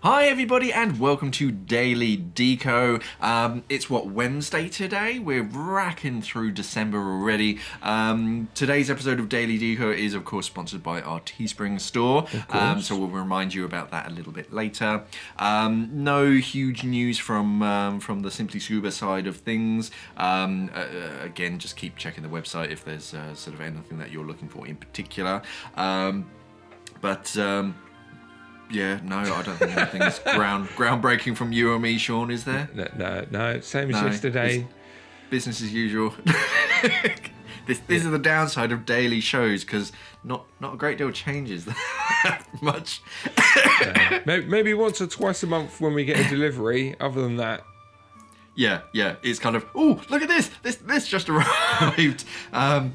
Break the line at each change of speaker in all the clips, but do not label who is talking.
Hi everybody and welcome to Daily Deco. It's Wednesday today? We're racking through December already. Today's episode of Daily Deco is of course sponsored by our Teespring store. So we'll remind you about that a little bit later. No huge news from the SimplyScuba side of things. Again, just keep checking the website if there's sort of anything that you're looking for in particular. Yeah, no, I don't think anything's groundbreaking from you or me, Shaun, is there?
No, same as yesterday.
Business as usual. This is the downside of daily shows, because not a great deal changes that much.
Maybe once or twice a month when we get a delivery. Other than that,
yeah, it's kind of, oh, look at this just arrived.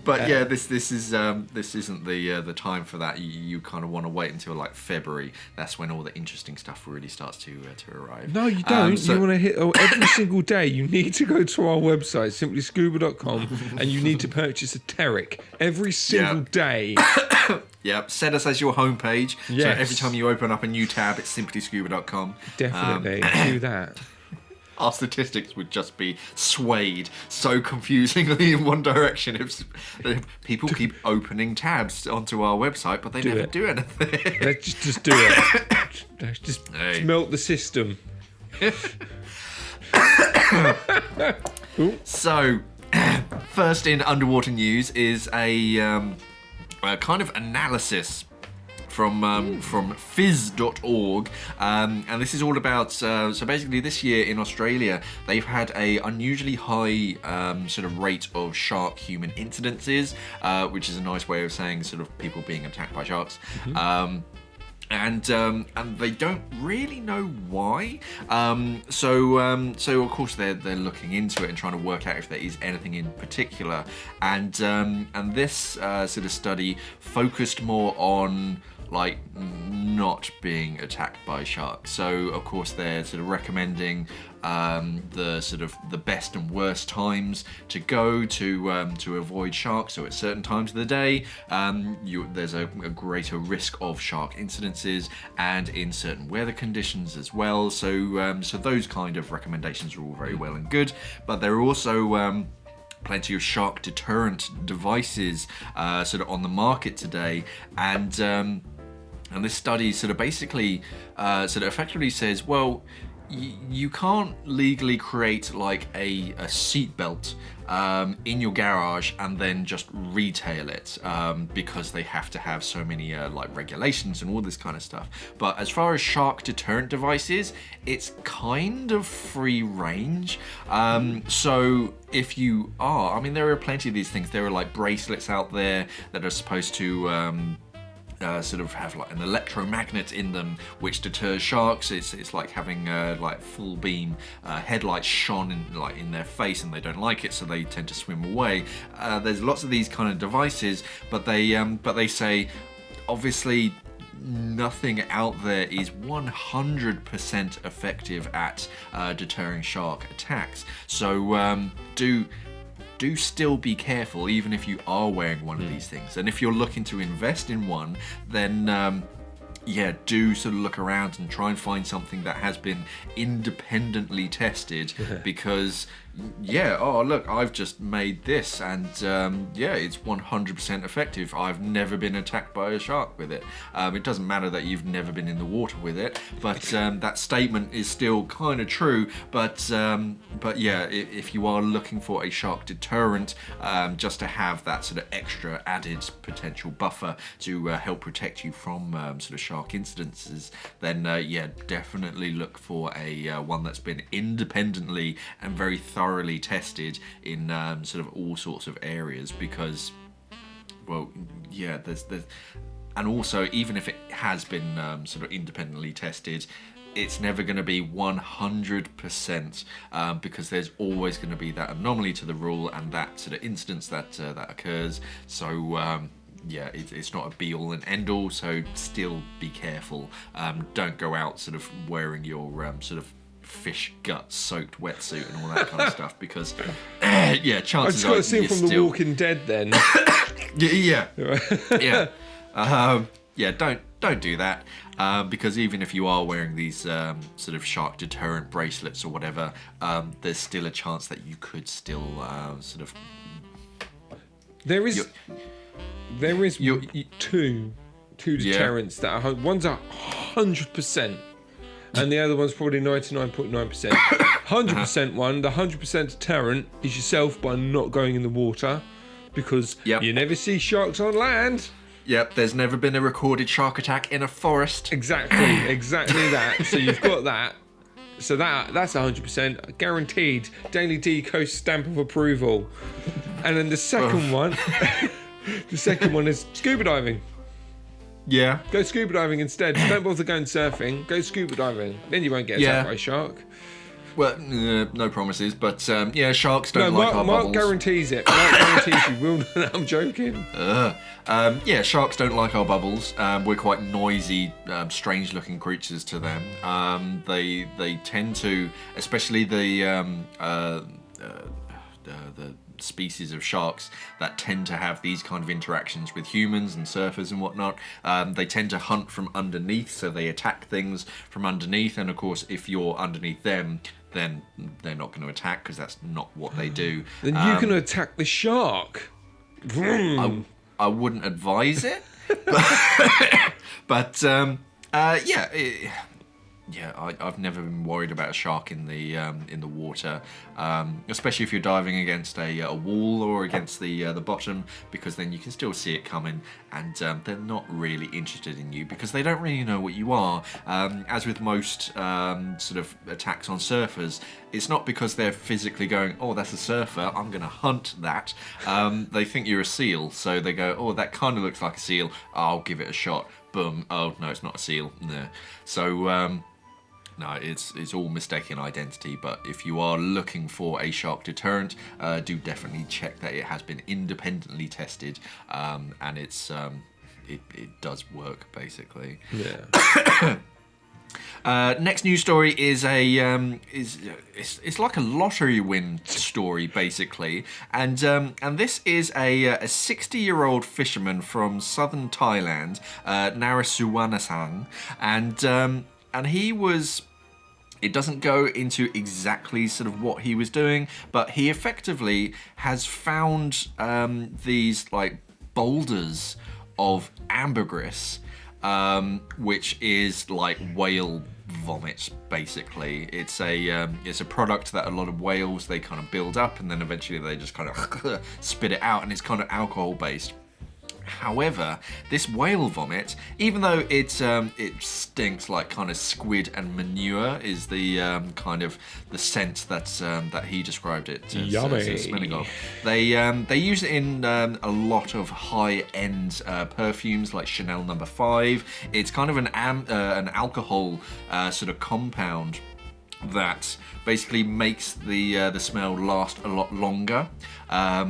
This isn't the time for that. You kind of want to wait until like February. That's when all the interesting stuff really starts to arrive.
No, you don't. You want to hit every single day. You need to go to our website, simplyscuba.com, and you need to purchase a Terric every single day.
Yep, set us as your homepage.
Yes.
So every time you open up a new tab, it's simplyscuba.com.
Definitely do that.
Our statistics would just be swayed so confusingly in one direction if people keep opening tabs onto our website, but they never do anything.
Let's just do it. Just melt the system.
So, first in underwater news is a kind of analysis from fizz.org, and this is all about, so basically this year in Australia they've had a unusually high sort of rate of shark-human incidences, which is a nice way of saying sort of people being attacked by sharks. And they don't really know why. So of course they're looking into it and trying to work out if there is anything in particular. And this sort of study focused more on like not being attacked by sharks. So of course they're sort of recommending the sort of the best and worst times to go to avoid sharks. So at certain times of the day, there's a greater risk of shark incidences, and in certain weather conditions as well. So those kind of recommendations are all very well and good, but there are also plenty of shark deterrent devices sort of on the market today, and this study sort of basically sort of effectively says, well, you can't legally create like a seatbelt in your garage and then just retail it because they have to have so many like regulations and all this kind of stuff. But as far as shark deterrent devices, it's kind of free range. So if you are, I mean, there are plenty of these things. There are like bracelets out there that are supposed to sort of have like an electromagnet in them which deters sharks. It's like having like full beam headlights shone in their face, and they don't like it, so they tend to swim away. There's lots of these kind of devices, but they say obviously nothing out there is 100% effective at deterring shark attacks. So do still be careful, even if you are wearing one of these things. And if you're looking to invest in one, then do sort of look around and try and find something that has been independently tested, because look, I've just made this, and it's 100% effective. I've never been attacked by a shark with it. It doesn't matter that you've never been in the water with it, but that statement is still kind of true. But if you are looking for a shark deterrent, just to have that sort of extra added potential buffer to help protect you from sort of shark incidences, then definitely look for a one that's been independently and very thoroughly tested in sort of all sorts of areas, because there's and also, even if it has been sort of independently tested, it's never going to be 100%, because there's always going to be that anomaly to the rule and that sort of instance that occurs. So it's not a be all and end all, so still be careful. Don't go out sort of wearing your sort of fish gut soaked wetsuit and all that kind of stuff, because chances are
I just got a scene from The Walking Dead then.
yeah, don't do that, because even if you are wearing these sort of shark deterrent bracelets or whatever, there's still a chance that you could still sort of.
There is two deterrents that are, one's 100%, and the other one's probably 99.9%. 100% one, the 100% deterrent is yourself by not going in the water, because you never see sharks on land.
Yep, there's never been a recorded shark attack in a forest.
Exactly that. So you've got that. So that's 100% guaranteed. Daily Deco stamp of approval. And then the second one, is scuba diving.
Yeah.
Go scuba diving instead. Don't bother going surfing. Go scuba diving. Then you won't get attacked by a shark.
Well, no promises, but sharks don't like our bubbles.
Mark guarantees it. Mark guarantees you will. I'm joking.
Sharks don't like our bubbles. We're quite noisy, strange-looking creatures to them. They tend to, especially the species of sharks that tend to have these kind of interactions with humans and surfers and whatnot. They tend to hunt from underneath, so they attack things from underneath. And of course, if you're underneath them, then they're not going to attack, because that's not what they do.
Then you can attack the shark.
I wouldn't advise it, but I've never been worried about a shark in the water, especially if you're diving against a wall or against the bottom, because then you can still see it coming, and they're not really interested in you because they don't really know what you are. As with most sort of attacks on surfers, it's not because they're physically going, oh, that's a surfer, I'm going to hunt that. They think you're a seal, so they go, oh, that kind of looks like a seal, I'll give it a shot. Boom. Oh, no, it's not a seal. No. So, no, it's all mistaken identity, but if you are looking for a shark deterrent, do definitely check that it has been independently tested, and it does work, basically.
Yeah.
Next news story is it's like a lottery win story, basically, and this is a 60-year-old fisherman from southern Thailand, Narasuwanasang, and he was. It doesn't go into exactly sort of what he was doing, but he effectively has found these like boulders of ambergris, which is like whale vomit, basically. It's a product that a lot of whales, they kind of build up, and then eventually they just kind of spit it out, and it's kind of alcohol based. However, this whale vomit, even though it stinks like kind of squid and manure, is the kind of the scent that he described it as smelling of. They use it in a lot of high-end perfumes like Chanel No. 5. It's kind of an alcohol sort of compound that basically makes the smell last a lot longer. I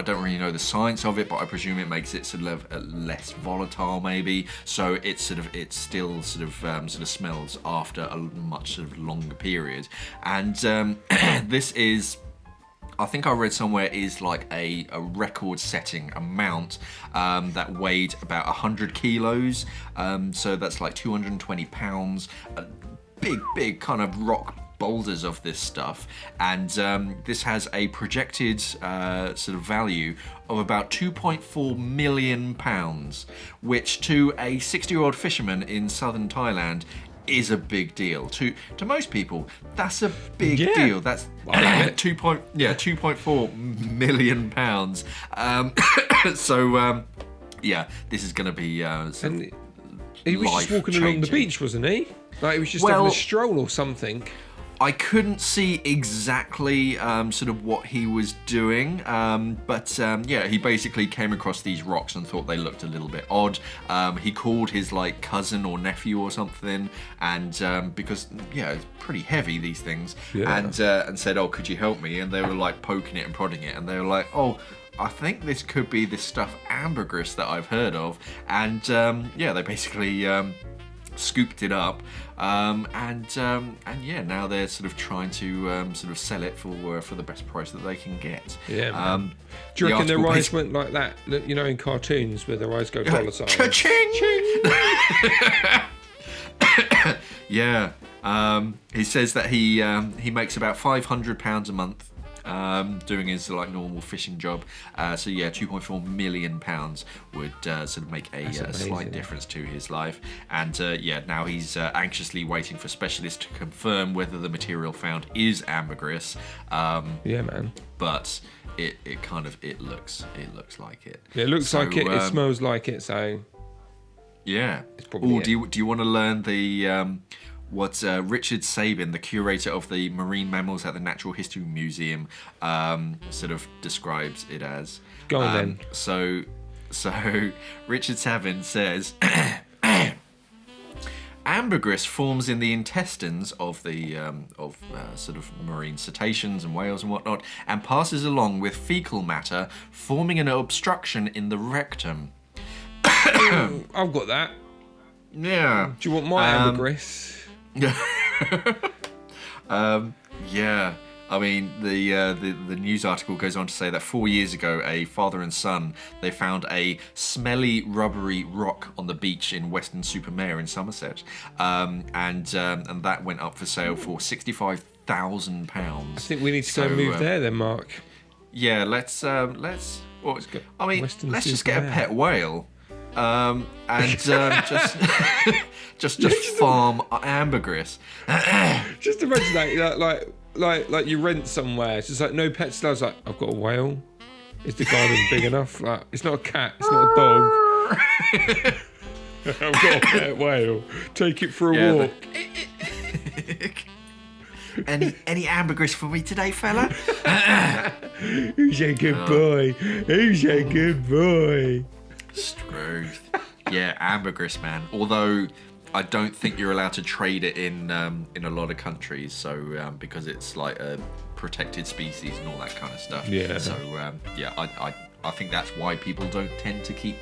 don't really know the science of it, but I presume it makes it sort of less volatile, maybe. So it still sort of smells after a much sort of longer period. And this is, I think I read somewhere, is like a record-setting amount that weighed about 100 kilos. So that's like 220 pounds. Big kind of rock boulders of this stuff, and this has a projected sort of value of about 2.4 million pounds, which to a 60-year-old fisherman in southern Thailand is a big deal. To most people, that's a big deal. That's 2.4 million pounds. So this is going to be.
And he was just walking along the beach, wasn't he? Like he was just having a stroll or something.
I couldn't see exactly sort of what he was doing, but he basically came across these rocks and thought they looked a little bit odd. He called his like cousin or nephew or something, and because it's pretty heavy, these things, and said, "Oh, could you help me?" And they were like poking it and prodding it, and they were like, "Oh, I think this could be this stuff ambergris that I've heard of," and they basically scooped it up, and now they're sort of trying to sort of sell it for the best price that they can get.
Do you reckon their eyes went like that? You know, in cartoons where their eyes go dollar signs.
Cha-ching! Yeah. He says that he makes about £500 a month doing his like normal fishing job. So yeah, £2.4 million would sort of make a slight difference to his life. And yeah, now he's anxiously waiting for specialists to confirm whether the material found is ambergris.
Yeah, man.
But it looks like it.
Yeah, it looks like it. It smells like it. So
yeah.
It's probably
do you want to learn the what Richard Sabin, the curator of the marine mammals at the Natural History Museum, sort of describes it as?
Go on then.
So Richard Sabin says, ambergris forms in the intestines of the sort of marine cetaceans and whales and whatnot, and passes along with fecal matter, forming an obstruction in the rectum.
I've got that.
Yeah.
Do you want my ambergris?
Yeah. I mean, the news article goes on to say that 4 years ago, a father and son, they found a smelly, rubbery rock on the beach in Weston-super-Mare in Somerset, and that went up for sale for £65,000.
I think we need to go move there then, Mark.
Yeah, let's let's just get a pet whale. And just farm ambergris.
Just imagine that, like you rent somewhere. It's just like no pets allowed. It's like, I've got a whale. Is the garden big enough? Like, it's not a cat. It's not a dog. I've got a pet whale. Take it for a walk.
Any ambergris for me today, fella?
Who's a good boy? Who's a good boy?
Struth. Yeah, ambergris, man. Although I don't think you're allowed to trade it in a lot of countries, so because it's like a protected species and all that kind of stuff.
Yeah.
So yeah, I think that's why people don't tend to keep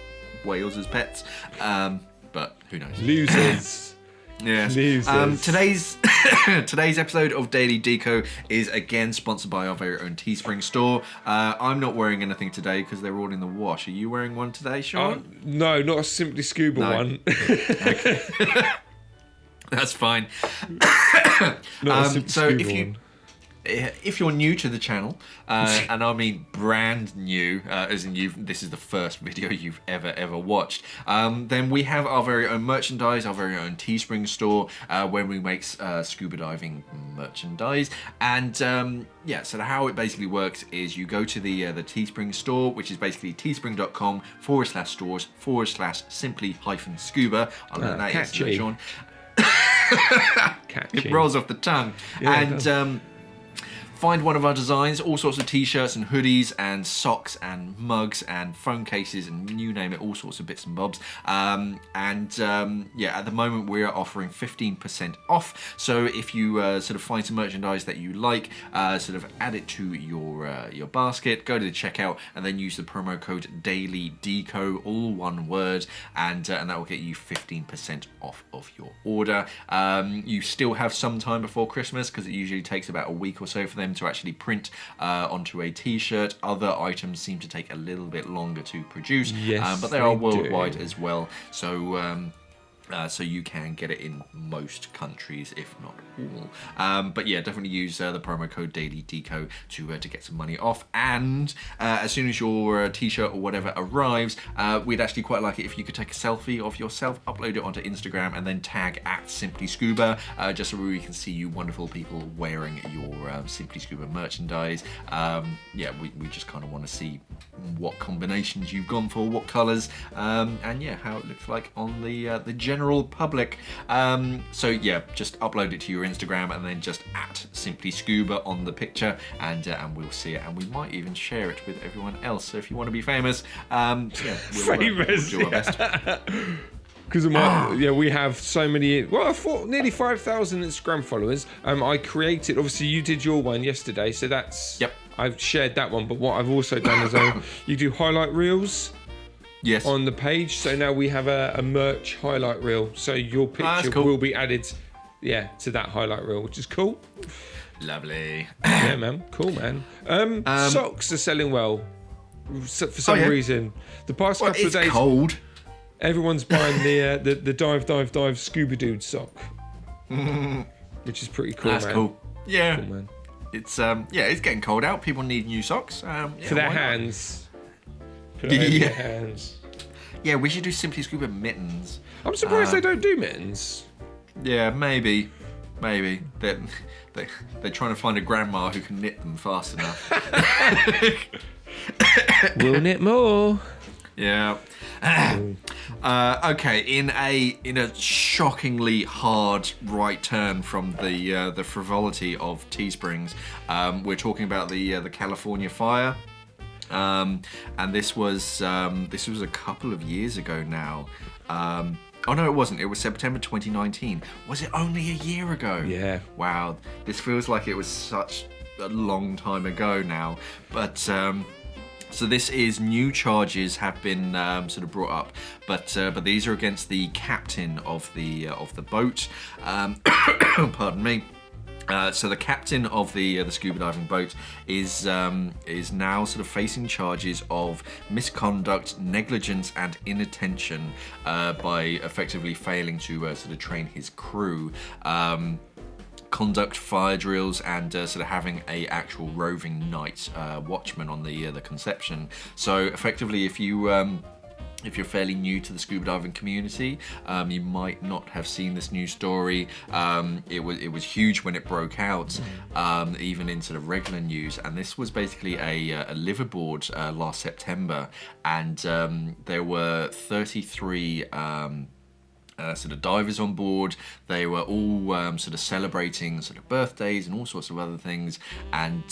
whales as pets. But who knows?
Losers.
Yes. Today's episode of Daily Deco is again sponsored by our very own Teespring store. I'm not wearing anything today because they're all in the wash. Are you wearing one today, Sean?
No, not a Simply Scuba one.
Okay. That's fine.
Not a Simply
so
Scuba one.
If you're new to the channel, and I mean brand new, as in this is the first video you've ever watched, then we have our very own merchandise, our very own Teespring store, where we make scuba diving merchandise. And yeah, so how it basically works is you go to the Teespring store, which is basically teespring.com/stores/simply-scuba. I learned that yesterday, Sean. It rolls off the tongue.
Yeah,
and find one of our designs, all sorts of t-shirts and hoodies and socks and mugs and phone cases and you name it, all sorts of bits and bobs. Yeah, at the moment we are offering 15% off. So if you sort of find some merchandise that you like, sort of add it to your basket, go to the checkout and then use the promo code Daily Deco, all one word, and that will get you 15% off of your order. You still have some time before Christmas because it usually takes about a week or so for them to actually print onto a t-shirt. Other items seem to take a little bit longer to produce, but they are worldwide as well. So so you can get it in most countries, if not all. But yeah, definitely use the promo code Daily Deco to get some money off. And as soon as your t-shirt or whatever arrives, we'd actually quite like it if you could take a selfie of yourself, upload it onto Instagram, and then tag @simplyscuba, just so we can see you wonderful people wearing your Simply Scuba merchandise. Yeah, we just kind of want to see what combinations you've gone for, what colours, and yeah, how it looks like on the general public. So yeah, just upload it to your Instagram and then just @simplyscuba on the picture, and we'll see it, and we might even share it with everyone else. So if you want to be famous, yeah, we'll do our best.
Because we have so many. Well, I thought nearly 5,000 Instagram followers. I created. Obviously, you did your one yesterday, so that's.
Yep.
I've shared that one, but what I've also done is you do highlight reels.
Yes.
On the page, so now we have a merch highlight reel. So your picture will be added, to that highlight reel, which is cool.
Lovely.
Yeah, man. Cool, man. Socks are selling well for some reason. The past couple of days.
It's cold.
Everyone's buying the dive scuba dude sock, which is pretty cool.
That's
man.
cool. Yeah.
Cool, man.
It's it's getting cold out. People need new socks.
For their hands. Put it over their hands.
Yeah, we should do Simply Scuba mittens.
I'm surprised they don't do mittens.
Yeah, maybe. They're trying to find a grandma who can knit them fast enough.
We'll knit more.
Yeah. Okay. In a shockingly hard right turn from the frivolity of Teesprings, we're talking about the California fire, and this was a couple of years ago now. Oh no, it wasn't. It was September 2019. Was it only a year ago?
Yeah.
Wow. This feels like it was such a long time ago now. But so this is new charges have been sort of brought up, but these are against the captain of the boat. Pardon me. So the captain of the scuba diving boat is now sort of facing charges of misconduct, negligence, and inattention by effectively failing to sort of train his crew, conduct fire drills, and sort of having a actual roving night watchman on the Conception. So effectively, if you're fairly new to the scuba diving community, you might not have seen this news story. It was huge when it broke out, even in sort of regular news. And this was basically a liveaboard last September, and there were 33 sort of divers on board. They were all sort of celebrating sort of birthdays and all sorts of other things. And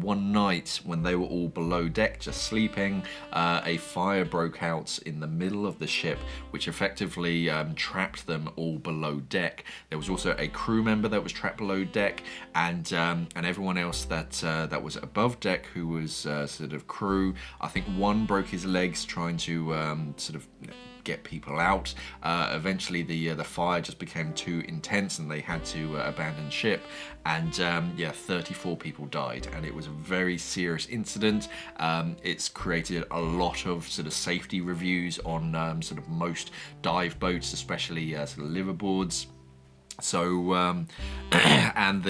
one night when they were all below deck just sleeping, a fire broke out in the middle of the ship, which effectively trapped them all below deck. There was also a crew member that was trapped below deck, and everyone else that was above deck who was sort of crew. I think one broke his legs trying to sort of get people out. Eventually the fire just became too intense and they had to abandon ship, and 34 people died, and it was a very serious incident. It's created a lot of sort of safety reviews on sort of most dive boats, especially sort of liveaboards. So and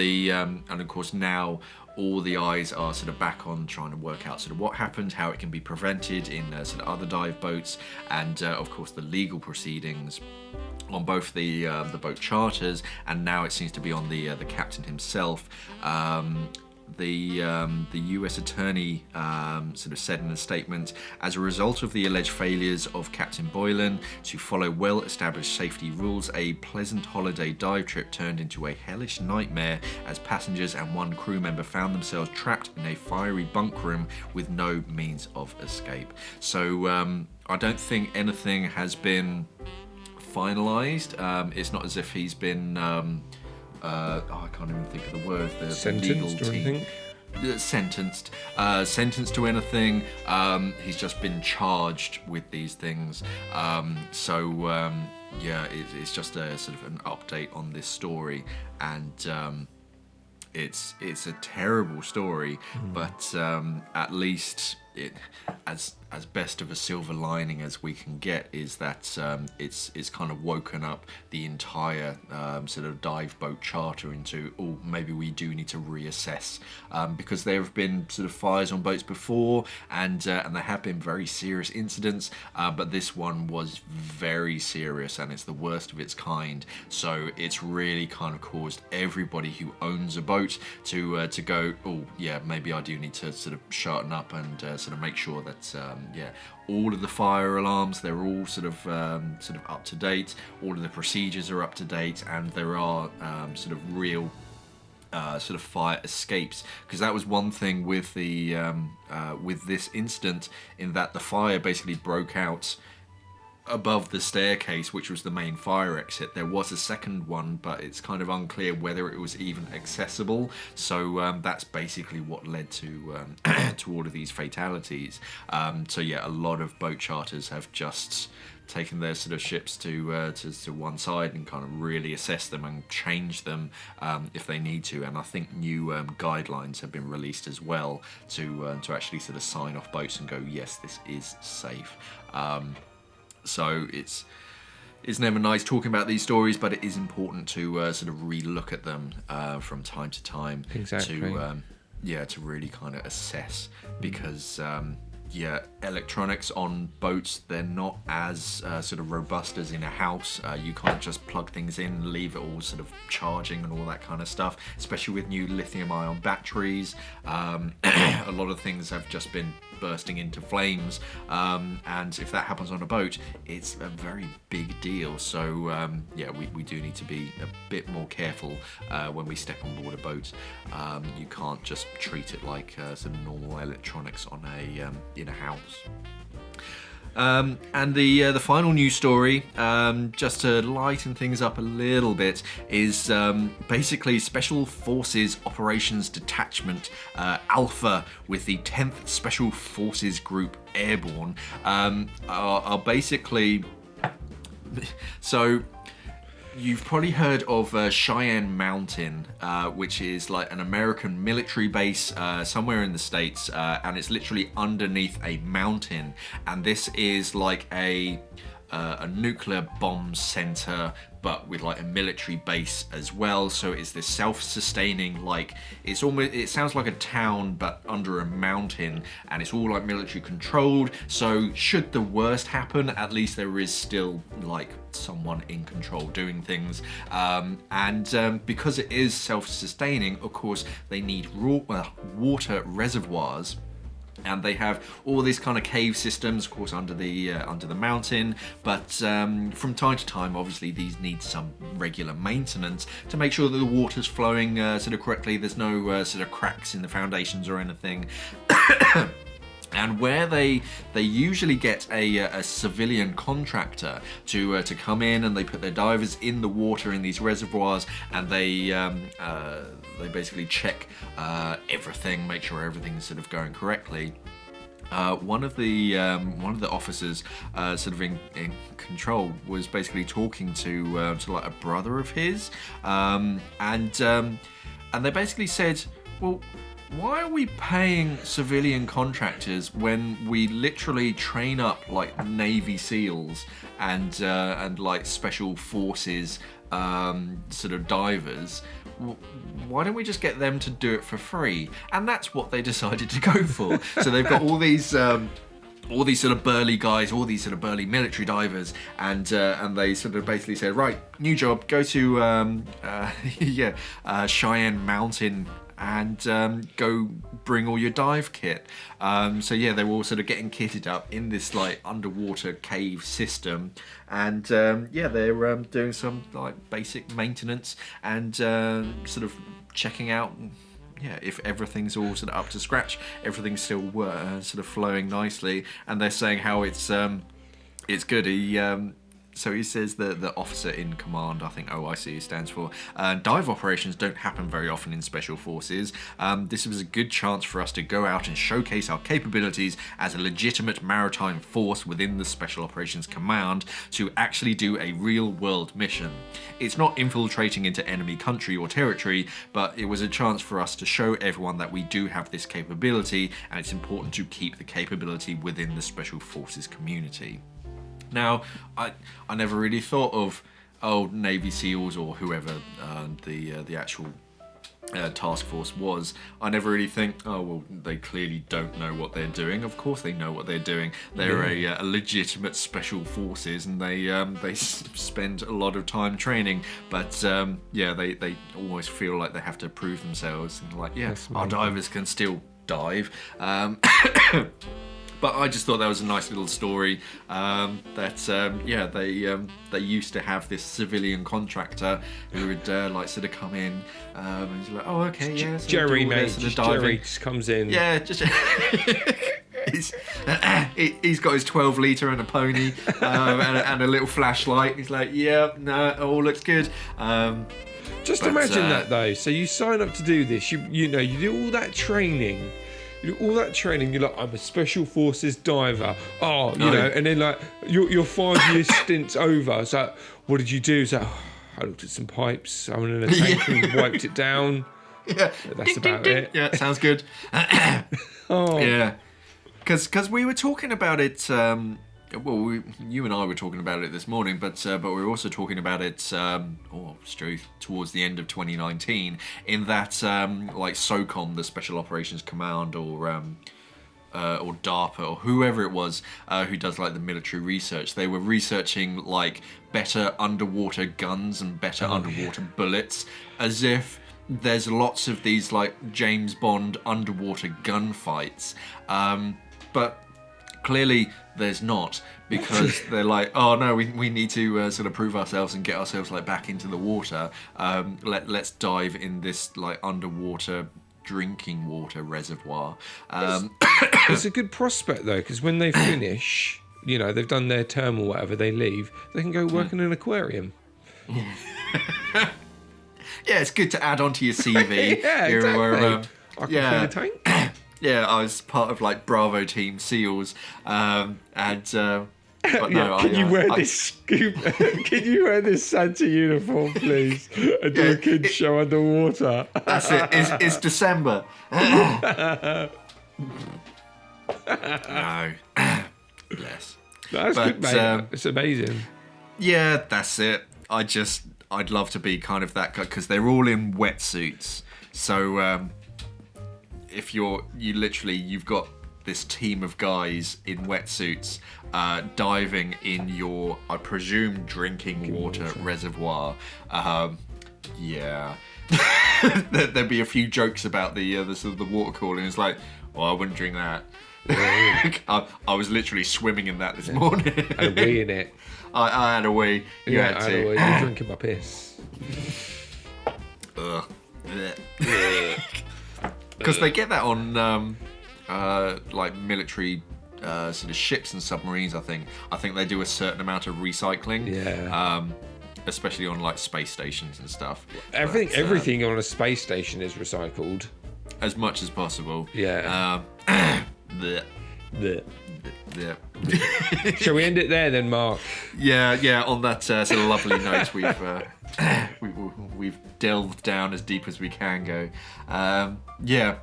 of course now all the eyes are sort of back on trying to work out sort of what happened, how it can be prevented in sort of other dive boats, and of course the legal proceedings on both the boat charters, and now it seems to be on the captain himself. The US attorney sort of said in a statement, as a result of the alleged failures of Captain Boylan to follow well-established safety rules, a pleasant holiday dive trip turned into a hellish nightmare as passengers and one crew member found themselves trapped in a fiery bunk room with no means of escape. So I don't think anything has been finalised. It's not as if he's been I can't even think of the word. The
sentenced
legal team. Sentenced to anything. He's just been charged with these things. It's just a sort of an update on this story, and it's a terrible story, but at least it, as best of a silver lining as we can get, is that it's kind of woken up the entire sort of dive boat charter into, oh, maybe we do need to reassess, because there have been sort of fires on boats before, and there have been very serious incidents, but this one was very serious and it's the worst of its kind. So it's really kind of caused everybody who owns a boat to go, oh yeah, maybe I do need to sort of sharpen up and sort of make sure that all of the fire alarms, they're all sort of up to date, all of the procedures are up to date, and there are sort of real sort of fire escapes, because that was one thing with the with this incident, in that the fire basically broke out above the staircase, which was the main fire exit. There was a second one, but it's kind of unclear whether it was even accessible. So that's basically what led to to all of these fatalities. So yeah, a lot of boat charters have just taken their sort of ships to one side and kind of really assess them and change them if they need to. And I think new guidelines have been released as well to actually sort of sign off boats and go, yes, this is safe. So it's never nice talking about these stories, but it is important to sort of re-look at them from time to time.
Exactly.
To really kind of assess, because electronics on boats, they're not as sort of robust as in a house. You can't just plug things in and leave it all sort of charging and all that kind of stuff, especially with new lithium-ion batteries. A lot of things have just been bursting into flames, and if that happens on a boat, it's a very big deal. So we do need to be a bit more careful when we step on board a boat. You can't just treat it like some normal electronics on in a house. And the final news story, just to lighten things up a little bit, is basically Special Forces Operations Detachment Alpha with the 10th Special Forces Group Airborne are basically... So... You've probably heard of Cheyenne Mountain, which is like an American military base somewhere in the States, and it's literally underneath a mountain. And this is like a nuclear bomb center, but with like a military base as well. So it's this self-sustaining, like it sounds like a town but under a mountain, and it's all like military controlled. So should the worst happen, at least there is still like someone in control doing things. And because it is self-sustaining, of course they need water reservoirs. And they have all these kind of cave systems, of course, under the mountain. But from time to time, obviously, these need some regular maintenance to make sure that the water's flowing sort of correctly. There's no sort of cracks in the foundations or anything. And where they usually get a civilian contractor to come in, and they put their divers in the water in these reservoirs, and they basically check everything, make sure everything's sort of going correctly. One of the officers sort of in control was basically talking to like a brother of his, and they basically said, well, why are we paying civilian contractors when we literally train up like Navy SEALs and like special forces sort of divers? Why don't we just get them to do it for free? And that's what they decided to go for. So they've got all these sort of burly guys, all these sort of burly military divers, and they sort of basically said, right, new job, go to Cheyenne Mountain and go bring all your dive kit. They were all sort of getting kitted up in this like underwater cave system, and they're doing some like basic maintenance and sort of checking out if everything's all sort of up to scratch, everything's still sort of flowing nicely, and they're saying how it's good. So he says that the officer in command, I think OIC stands for, dive operations don't happen very often in Special Forces. This was a good chance for us to go out and showcase our capabilities as a legitimate maritime force within the Special Operations Command to actually do a real-world mission. It's not infiltrating into enemy country or territory, but it was a chance for us to show everyone that we do have this capability, and it's important to keep the capability within the Special Forces community. Now, I never really thought of Navy SEALs or whoever the actual task force was. I never really think, they clearly don't know what they're doing. Of course they know what they're doing. They're a legitimate special forces, and they spend a lot of time training. But they always feel like they have to prove themselves. And like, our divers can still dive. But I just thought that was a nice little story. They used to have this civilian contractor who would sort of come in, and he's like, oh, okay, yeah. So
Jerry, mate,
sort of
Jerry just comes in.
Yeah, just he's got his 12 litre and a pony and a little flashlight. He's like, yeah, no, it all looks good.
Just imagine that though. So you sign up to do this. You do all that training. You're like, I'm a Special Forces diver. And then like your 5 year stint's over. So what did you do? So I looked at some pipes. I went in a tank and wiped it down.
Yeah,
that's about it.
Yeah, sounds good.
Oh,
yeah, because we were talking about it well, you and I were talking about it this morning, but we were also talking about it towards the end of 2019. In that, like SOCOM, the Special Operations Command, or DARPA, or whoever it was who does like the military research, they were researching like better underwater guns and better underwater bullets, as if there's lots of these like James Bond underwater gunfights, but clearly there's not, because they're like, oh no, we need to sort of prove ourselves and get ourselves like back into the water. Let's dive in this like underwater drinking water reservoir.
It's a good prospect though, because when they finish, you know, they've done their term or whatever, they leave, they can go work in an aquarium.
Yeah, it's good to add onto your CV.
Yeah, exactly. I can fill a tank.
Yeah, I was part of like Bravo Team SEALs, and but no,
Can you wear this scuba? Can you wear this Santa uniform, please, and do a kids show underwater?
That's it. It's December. No, bless.
That's good, mate. It's amazing.
Yeah, that's it. I'd love to be kind of that guy, because they're all in wetsuits. So if you've got this team of guys in wetsuits diving in your, I presume, drinking water reservoir. Yeah. There'd be a few jokes about the sort of the water cooling. It's like, well, I wouldn't drink that. I was literally swimming in that this morning.
And a wee in it.
I had a wee. You had
I had
to.
a wee. You're drinking my piss.
Ugh. Because they get that on like military sort of ships and submarines. I think they do a certain amount of recycling.
Yeah.
Especially on like space stations and stuff.
Everything on a space station is recycled.
As much as possible.
Yeah.
The.
Shall we end it there then, Mark?
Yeah. On that sort of lovely note, we've delved down as deep as we can go. Yeah.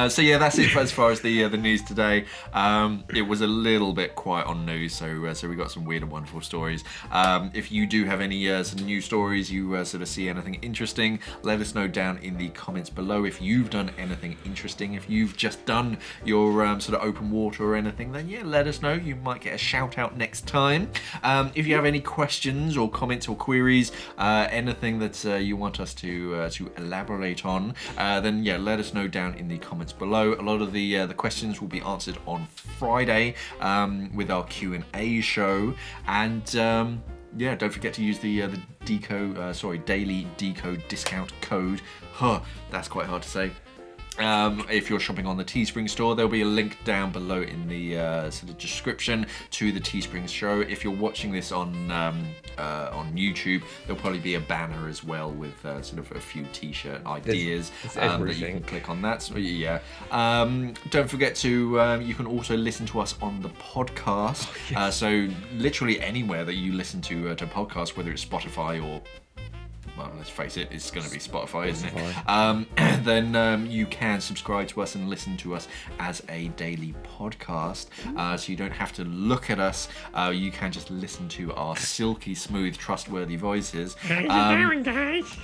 So yeah, that's it as far as the news today. It was a little bit quiet on news, so we got some weird and wonderful stories. If you do have any sort of news stories, you sort of see anything interesting, let us know down in the comments below. If you've done anything interesting, if you've just done your sort of open water or anything, then yeah, let us know. You might get a shout out next time. If you have any questions or comments or queries, anything that you want us to elaborate on, then yeah, let us know down in the comments below. A lot of the questions will be answered on Friday with our Q&A show, and yeah, don't forget to use the Daily Deco discount code. That's quite hard to say. If you're shopping on the Teespring store, there'll be a link down below in the sort of description to the Teespring show. If you're watching this on YouTube, there'll probably be a banner as well with sort of a few t-shirt ideas that you can click on that. So, yeah. Don't forget to you can also listen to us on the podcast. So literally anywhere that you listen to podcasts, whether it's Spotify or, well, let's face it, it's going to be Spotify, isn't it? Then you can subscribe to us and listen to us as a daily podcast. So you don't have to look at us. You can just listen to our silky smooth, trustworthy voices.
How's it going, guys?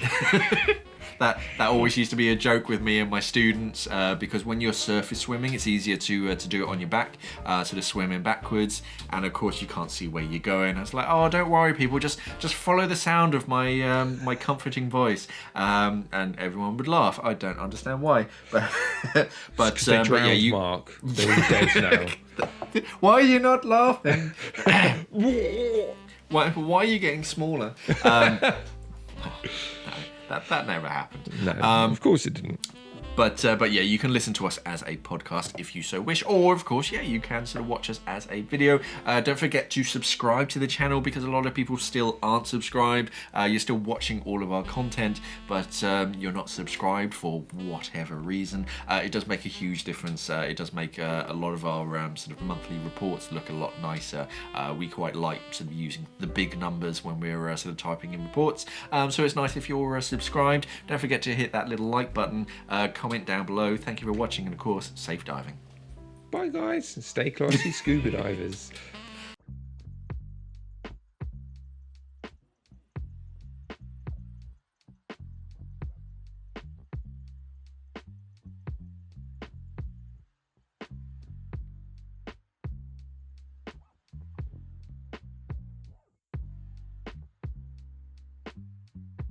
That always used to be a joke with me and my students, because when you're surface swimming, it's easier to do it on your back, sort of swimming backwards, and of course you can't see where you're going. I was like, oh, don't worry, people, just follow the sound of my my comforting voice, and everyone would laugh. I don't understand why, but yeah, you. Mark,
they're dead now.
Why are you not laughing? Why are you getting smaller? That never happened.
No, of course it didn't.
But yeah, you can listen to us as a podcast if you so wish, or of course, yeah, you can sort of watch us as a video. Don't forget to subscribe to the channel, because a lot of people still aren't subscribed. You're still watching all of our content, but you're not subscribed for whatever reason. It does make a huge difference. It does make a lot of our sort of monthly reports look a lot nicer. We quite like sort of using the big numbers when we're sort of typing in reports. So it's nice if you're subscribed. Don't forget to hit that little like button. Comment down below. Thank you for watching, and of course, safe diving.
Bye, guys, and stay classy, scuba divers.